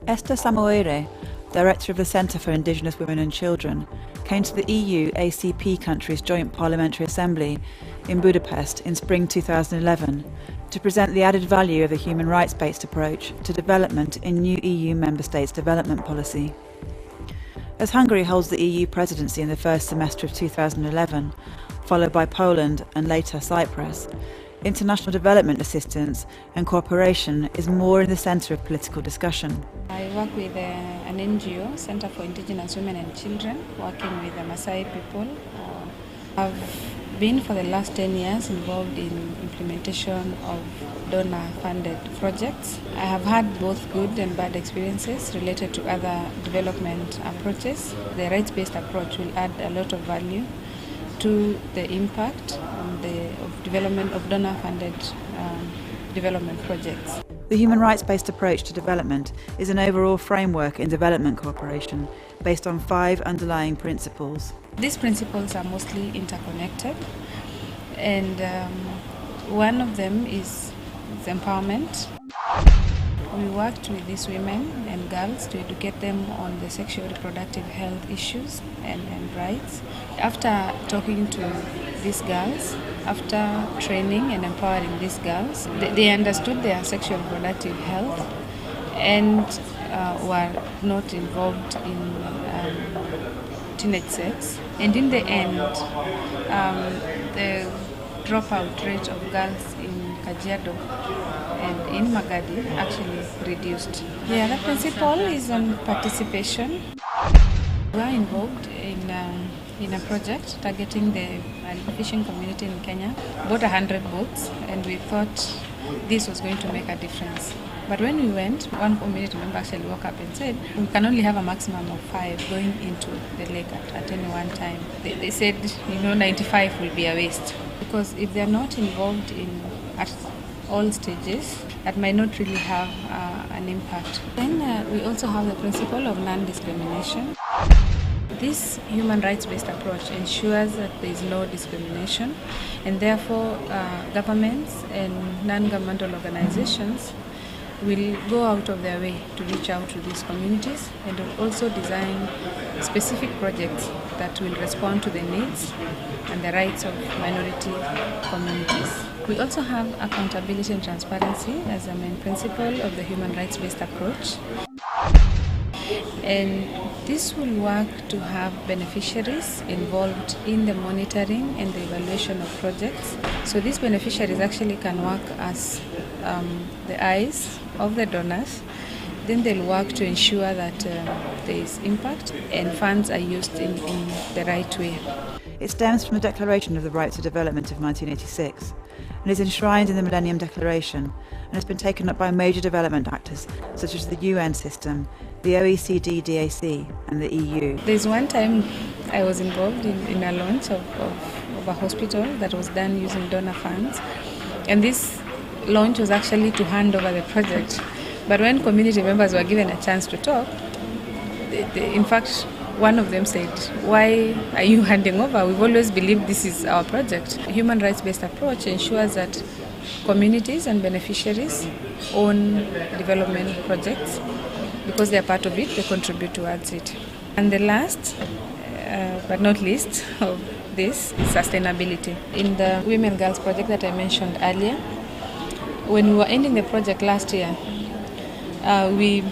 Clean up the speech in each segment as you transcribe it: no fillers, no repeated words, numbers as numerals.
Esther Somoire, Director of the Centre for Indigenous Women and Children, came to the EU ACP countries' Joint Parliamentary Assembly in Budapest in spring 2011 to present the added value of a human rights-based approach to development in new EU member states' development policy. As Hungary holds the EU presidency in the first semester of 2011, followed by Poland and later Cyprus, international development assistance and cooperation is more in the centre of political discussion. I work with an NGO, Centre for Indigenous Women and Children, working with the Maasai people. I've been for the last 10 years involved in implementation of donor-funded projects. I have had both good and bad experiences related to other development approaches. The rights-based approach will add a lot of value to the impact of development of donor-funded development projects. The human rights-based approach to development is an overall framework in development cooperation based on 5 underlying principles. These principles are mostly interconnected, and one of them is empowerment. We worked with these women and girls to educate them on the sexual reproductive health issues and rights. After talking to these girls, after training and empowering these girls, they understood their sexual reproductive health and were not involved in teenage sex. And in the end, the dropout rate of girls in Kajiado and in Magadi actually reduced. The other principle is on participation. We are involved in a project targeting the fishing community in Kenya, about 100 boats, and we thought this was going to make a difference. But when we went, one community member actually woke up and said, we can only have a maximum of 5 going into the lake at any one time. They said, 95 will be a waste. Because if they're not involved at all stages, that might not really have an impact. Then we also have the principle of non-discrimination. This human rights-based approach ensures that there is no discrimination, and therefore governments and non-governmental organizations will go out of their way to reach out to these communities and will also design specific projects that will respond to the needs and the rights of minority communities. We also have accountability and transparency as a main principle of the human rights-based approach. And this will work to have beneficiaries involved in the monitoring and the evaluation of projects. So these beneficiaries actually can work as the eyes of the donors. Then they'll work to ensure that there is impact and funds are used in the right way. It stems from the Declaration of the Rights of Development of 1986 and is enshrined in the Millennium Declaration and has been taken up by major development actors such as the UN system, the OECD DAC and the EU. There's one time I was involved in a launch of a hospital that was done using donor funds, and this launch was actually to hand over the project. But when community members were given a chance to talk, in fact, one of them said, "Why are you handing over? We've always believed this is our project." A human rights-based approach ensures that communities and beneficiaries own development projects. Because they are part of it, they contribute towards it. And the last, but not least, of this is sustainability. In the Women Girls project that I mentioned earlier, when we were ending the project last year, we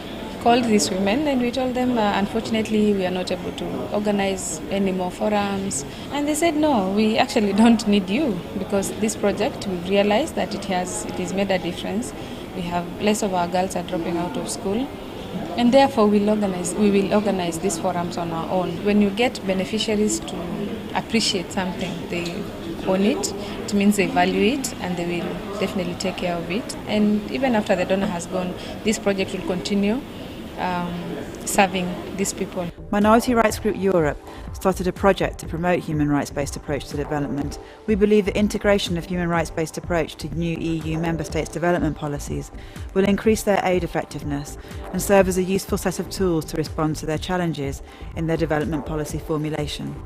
called these women and we told them, unfortunately, we are not able to organize any more forums. And they said, no, we actually don't need you, because this project, we've realized that it has made a difference. We have less of our girls are dropping out of school. And therefore, we will organize these forums on our own. When you get beneficiaries to appreciate something, they own it. It means they value it, and they will definitely take care of it. And even after the donor has gone, this project will continue serving these people. Minority Rights Group Europe started a project to promote human rights-based approach to development. We believe that integration of human rights-based approach to new EU member states' development policies will increase their aid effectiveness and serve as a useful set of tools to respond to their challenges in their development policy formulation.